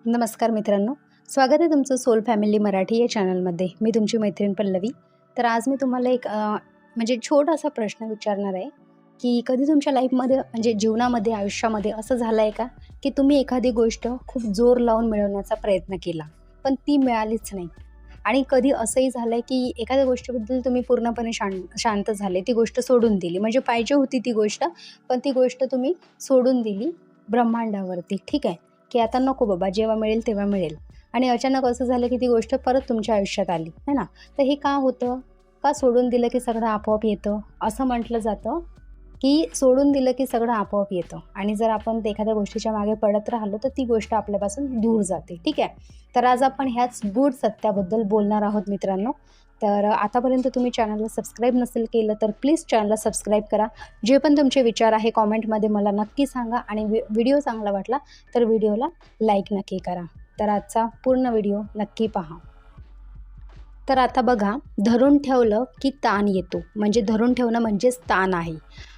नमस्कार मित्रांनो, स्वागत आहे तुमचं सोल फॅमिली मराठी या चॅनलमध्ये. मी तुमची मैत्रीण पल्लवी. तर आज मी तुम्हाला एक म्हणजे छोटासा प्रश्न विचारणार आहे की कधी तुमच्या लाईफमध्ये म्हणजे जीवनामध्ये आयुष्यामध्ये असं झालं आहे का की तुम्ही एखादी गोष्ट खूप जोर लावून मिळवण्याचा प्रयत्न केला पण ती मिळालीच नाही. आणि कधी असंही झालं आहे की एखाद्या गोष्टीबद्दल तुम्ही पूर्णपणे शांत झाले, ती गोष्ट सोडून दिली, म्हणजे पाहिजे होती ती गोष्ट पण ती गोष्ट तुम्ही सोडून दिली ब्रह्मांडावरती. ठीक आहे की आता नको बाबा, जेव्हा मिळेल तेव्हा मिळेल. आणि अचानक असं झालं की ती गोष्ट परत तुमच्या आयुष्यात आली है ना. तर हे का होतं? का सोडून दिलं की सगळं आपोआप येतं? असं म्हटलं जातं की सोडून दिलं की सगळं आपोआप येतं, आणि जर आपण एखाद्या गोष्टीच्या मागे पडत राहिलो तर ती गोष्ट आपल्यापासून दूर जाते. ठीक आहे. तर आज आपण ह्याच गूढ सत्याबद्दल बोलणार आहोत मित्रांनो. तर आतापर्यंत तुम्ही चॅनलला सबस्क्राईब नसेल केलं तर प्लीज चॅनलला सबस्क्राईब करा. जे पण तुमचे विचार आहे कॉमेंटमध्ये मला नक्की सांगा, आणि व्हिडिओ चांगला वाटला तर व्हिडिओला लाईक नक्की करा. तर आजचा पूर्ण व्हिडिओ नक्की पहा. तर आता बघा, धरून ठेवलं की ताण येतो, म्हणजे धरून ठेवणं म्हणजेच ताण आहे.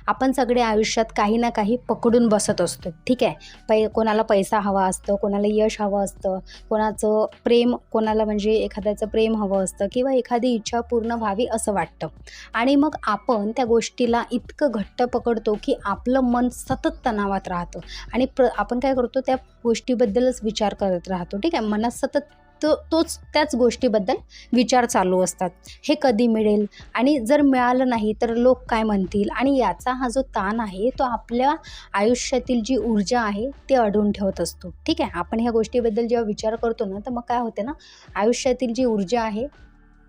आपण सगळे आयुष्यात काही ना काही पकडून बसत असतो. ठीक आहे. कोणाला पैसा हवा असतं, कोणाला यश हवं असतं, कोणाचं प्रेम, कोणाला म्हणजे एखाद्याचं प्रेम हवं असतं, किंवा एखादी इच्छा पूर्ण व्हावी असं वाटतं. आणि मग आपण त्या गोष्टीला इतकं घट्ट पकडतो की आपलं मन सतत तणावात राहतं, आणि आपण काय करतो, त्या गोष्टीबद्दलच विचार करत राहतो. ठीक आहे. मनात सतत त्याच गोष्टीबद्दल विचार चालू असतात. हे कधी मिळेल, आणि जर मिळालं नाही तर लोक काय म्हणतील, आणि याचा हा जो ताण आहे तो आपल्या आयुष्यातील जी ऊर्जा आहे ते अडवून ठेवत असतो. ठीक आहे. आपण ह्या गोष्टीबद्दल जेव्हा विचार करतो ना, तर मग काय होते ना, आयुष्यातील जी ऊर्जा आहे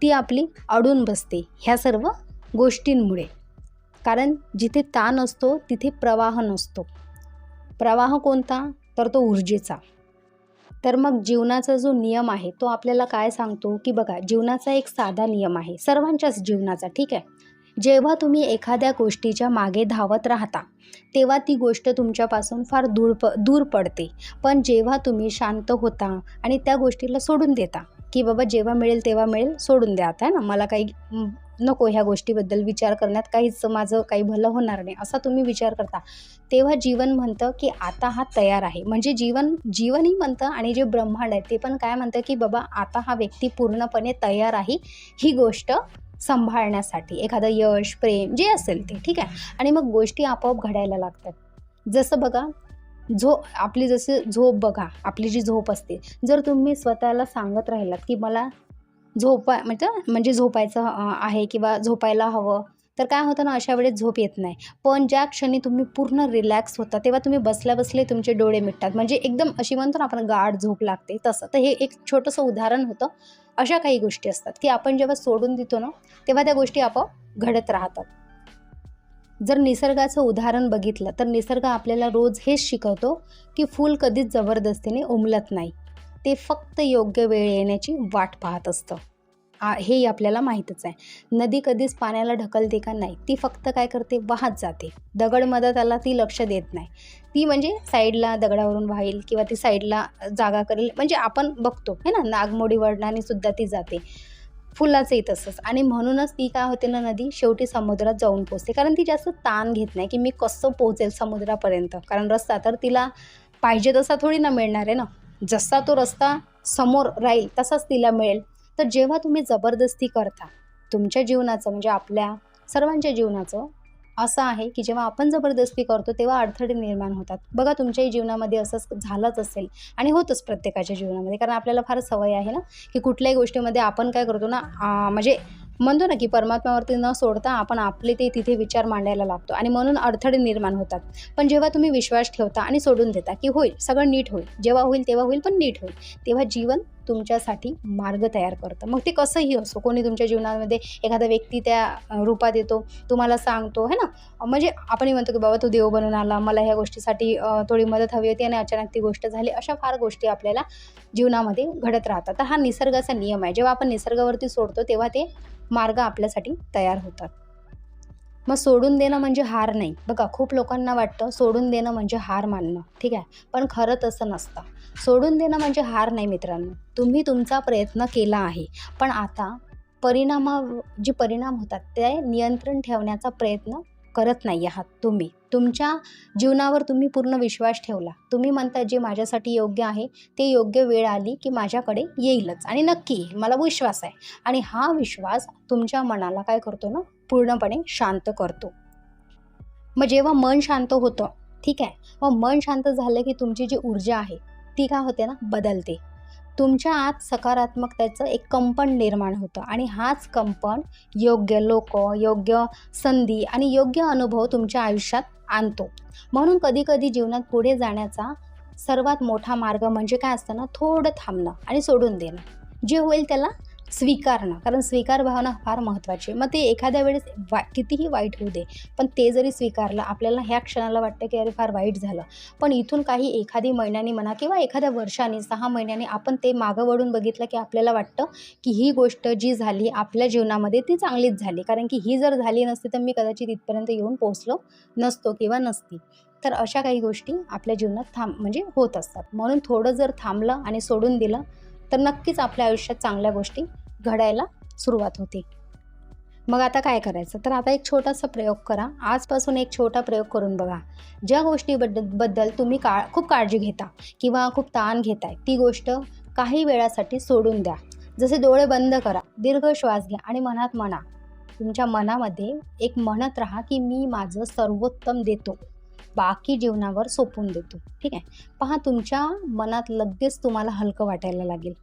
ती आपली अडून बसते ह्या सर्व गोष्टींमुळे. कारण जिथे ताण असतो तिथे प्रवाह नसतो. प्रवाह कोणता? तर तो ऊर्जेचा. तर मग जीवनाचा जो नियम आहे तो आपल्याला काय सांगतो की बघा, जीवनाचा एक साधा नियम आहे, सर्वांच्याच जीवनाचा. ठीक आहे. जेव्हा तुम्ही एखाद्या गोष्टीच्या मागे धावत राहता तेव्हा ती गोष्ट तुमच्यापासून फार दूर पडते. पण जेव्हा तुम्ही शांत होता आणि त्या गोष्टीला सोडून देता की बाबा जेव्हा मिळेल तेव्हा मिळेल, सोडून द्या आता, है ना, मला काही नको, ह्या गोष्टीबद्दल विचार करण्यात काहीच माझं काही भलं होणार नाही, असा तुम्ही विचार करता, तेव्हा जीवन म्हणतं की आता हा तयार आहे. म्हणजे जीवनही म्हणतं, आणि जे ब्रह्मांड आहे ते पण काय म्हणतं की बाबा आता हा व्यक्ती पूर्णपणे तयार आहे ही गोष्ट सांभाळण्यासाठी, एखादं यश, प्रेम जे असेल ते. ठीक आहे. आणि मग गोष्टी आपोआप घडायला लागतात. जसं बघा, आपली जशी झोप बघा, आपली जी झोप असते, जर तुम्ही स्वतःला सांगत राहिलात की मला म्हणजे झोपायचं आहे किंवा झोपायला हवं, तर काय होतं ना, अशा वेळेस झोप येत नाही. पण ज्या क्षणी तुम्ही पूर्ण रिलॅक्स होता तेव्हा तुम्ही बसल्या बसले तुमचे डोळे मिटतात, म्हणजे एकदम अशी म्हणतो ना आपण गाढ झोप लागते तसं. तर हे एक छोटंसं उदाहरण होतं. अशा काही गोष्टी असतात की आपण जेव्हा सोडून देतो ना तेव्हा त्या गोष्टी आपोआप घडत राहतात. जर निसर्गाचं उदाहरण बघितलं तर निसर्ग आपल्याला रोज हेच शिकवतो की फूल कधीच जबरदस्तीने उमलत नाही, ते फक्त योग्य वेळ येण्याची वाट पाहत असतं. हेही आपल्याला माहीतच आहे. नदी कधीच पाण्याला ढकलते का? नाही, ती फक्त काय करते, वाहत जाते. दगड मदत आला ती लक्ष देत नाही, ती म्हणजे साईडला दगडावरून वाहील किंवा ती साईडला जागा करेल, म्हणजे आपण बघतो है ना, नागमोडी वळणाने सुद्धा ती जाते. फुलाचंही तसंच. आणि म्हणूनच ती काय होते ना, नदी शेवटी समुद्रात जाऊन पोचते, कारण ती जास्त ताण घेत नाही की मी कसं पोहोचेल समुद्रापर्यंत, कारण रस्ता तर तिला पाहिजे तसा थोडी ना मिळणार आहे ना. जसा तो रस्ता समोर राहील तसाच तिला मिळेल. तर जेव्हा तुम्ही जबरदस्ती करता तुमच्या जीवनाचं, म्हणजे आपल्या सर्वांच्या जीवनाचं असं आहे की जेव्हा आपण जबरदस्ती करतो तेव्हा अडथळे निर्माण होतात. बघा, तुमच्याही जीवनामध्ये असंच झालंच असेल, आणि होतंच प्रत्येकाच्या जीवनामध्ये, कारण आपल्याला फार सवय आहे ना की कुठल्याही गोष्टीमध्ये आपण काय करतो ना, म्हणजे म्हणतो ना की परमात्म्यावरती न सोडता आपण आपले ते तिथे विचार मांडायला लागतो, आणि म्हणून अडथळे निर्माण होतात. पण जेव्हा तुम्ही विश्वास ठेवता आणि सोडून देता की होईल, सगळं नीट होईल, जेव्हा होईल तेव्हा होईल, पण नीट होईल, तेव्हा जीवन तुमच्यासाठी मार्ग तयार करतं. मग ते कसंही असो, कोणी तुमच्या जीवनामध्ये एखादा व्यक्ती त्या रूपात येतो, तुम्हाला सांगतो है ना, म्हणजे आपणही म्हणतो की बाबा तू देव बनून आला, मला ह्या गोष्टीसाठी थोडी मदत हवी होती, आणि अचानक ती गोष्ट झाली. अशा फार गोष्टी आपल्याला जीवनामध्ये घडत राहतात. तर हा निसर्गाचा नियम आहे. जेव्हा आपण निसर्गावरती सोडतो तेव्हा ते मार्ग आपल्यासाठी तयार होतात. मग सोडून देणं म्हणजे हार नाही. बघा, खूप लोकांना वाटतं सोडून देणं म्हणजे हार मानणं. ठीक आहे. पण खरं तसं नसतं. सोडून देणं म्हणजे हार नाही मित्रांनो. तुम्ही तुमचा प्रयत्न केला आहे, पण आता जे परिणाम होतात ते नियंत्रण ठेवण्याचा प्रयत्न करत नाही आहात तुम्ही. तुमच्या जीवनावर तुम्ही पूर्ण विश्वास ठेवला. तुम्ही म्हणता जे माझ्यासाठी योग्य आहे ते योग्य वेळ आली की माझ्याकडे येईलच आणि नक्की येईल, मला विश्वास आहे. आणि हा विश्वास तुमच्या मनाला काय करतो ना, पूर्णपणे शांत करतो. मग जेव्हा मन शांत होतं, ठीक आहे, मग मन शांत झालं की तुमची जी ऊर्जा आहे ती काय होते ना, बदलते. तुमच्या आत सकारात्मकतेचं एक कंपन निर्माण होतं आणि हाच कंपन योग्य लोक, योग्य संधी आणि योग्य अनुभव तुमच्या आयुष्यात आणतो. म्हणून कधी कधी जीवनात पुढे जाण्याचा सर्वात मोठा मार्ग म्हणजे काय असतं ना, थोडं थांबणं आणि सोडून देणं. जे होईल त्याला स्वीकारणं, कारण स्वीकार भावना फार महत्त्वाची. मग ते एखाद्या वेळेस कितीही वाईट होऊ दे, पण ते जरी स्वीकारलं, आपल्याला ह्या क्षणाला वाटतं की अरे फार वाईट झालं, पण इथून काही एखादी महिन्यांनी म्हणा किंवा एखाद्या वर्षांनी, 6 महिन्यांनी आपण ते मागं वळून बघितलं की आपल्याला वाटतं की ही गोष्ट जी झाली आपल्या जीवनामध्ये ती चांगलीच झाली, कारण की ही जर झाली नसती तर मी कदाचित इथपर्यंत येऊन पोहोचलो नसतो किंवा नसती. तर अशा काही गोष्टी आपल्या जीवनात म्हणजे होत असतात. म्हणून थोडं जर थांबलं आणि सोडून दिलं तर नक्कीच आपल्या आयुष्यात चांगल्या गोष्टी घडायला सुरुवात होते. मग आता काय करायचं, तर आता एक छोटासा प्रयोग करा. आजपासून एक छोटा प्रयोग करून बघा. ज्या गोष्टीबद्दल तुम्ही खूप काळजी घेता किंवा खूप ताण घेताय, ती गोष्ट काही वेळासाठी सोडून द्या. जसे डोळे बंद करा, दीर्घ श्वास घ्या आणि मनात म्हणा, तुमच्या मनामध्ये एक म्हणत राहा की मी माझं सर्वोत्तम देतो, बाकी जीवनावर सोपवून देतो. ठीक आहे, पहा तुमच्या मनात लगेच तुम्हाला हलकं वाटायला लागेल.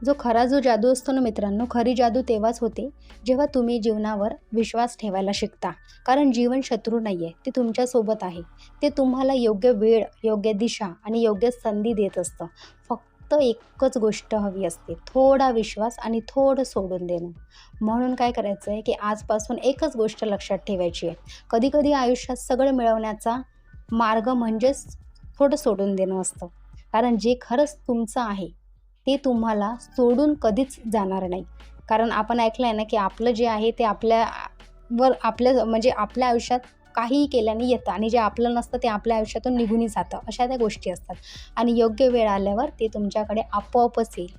जो जादू असतो ना मित्रांनो, खरी जादू तेव्हाच होते जेव्हा तुम्ही जीवनावर विश्वास ठेवायला शिकता. कारण जीवन शत्रू नाही आहे, ते तुमच्यासोबत आहे. ते तुम्हाला योग्य वेळ, योग्य दिशा आणि योग्य संधी देत असतं. फक्त एकच गोष्ट हवी असते, थोडा विश्वास आणि थोडं सोडून देणं. म्हणून काय करायचं आहे की आजपासून एकच गोष्ट लक्षात ठेवायची आहे. कधीकधी आयुष्यात सगळं मिळवण्याचा मार्ग म्हणजेच थोडं सोडून देणं असतं. कारण जे खरंच तुमचं आहे ते तुम्हाला सोडून कधीच जाणार नाही. कारण आपण ऐकलं आहे ना की आपलं जे आहे ते आपल्या म्हणजे आपल्या आयुष्यात काहीही केल्याने येतं आणि जे आपलं नसतं ते आपल्या आयुष्यातून निघूनही जातं. अशा त्या गोष्टी असतात आणि योग्य वेळ आल्यावर ते तुमच्याकडे आपोआपच येईल.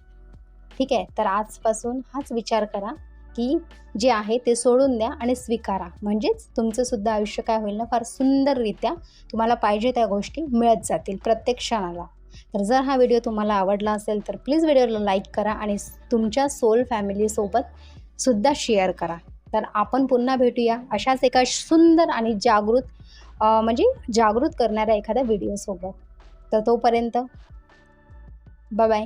ठीक आहे, तर आजपासून हाच विचार करा की जे आहे ते सोडून द्या आणि स्वीकारा. म्हणजेच तुमचं सुद्धा आयुष्य काय होईल ना, फार सुंदररित्या तुम्हाला पाहिजे त्या गोष्टी मिळत जातील प्रत्येक क्षणाला. तर जर हा व्हिडिओ तुम्हाला आवडला असेल तर प्लीज व्हिडिओला लाईक करा आणि तुमच्या सोल फॅमिलीसोबत सुद्धा शेअर करा. तर आपण पुन्हा भेटूया अशाच एका सुंदर आणि जागृत करणाऱ्या एखाद्या व्हिडिओसोबत. तर तोपर्यंत बाय बाय.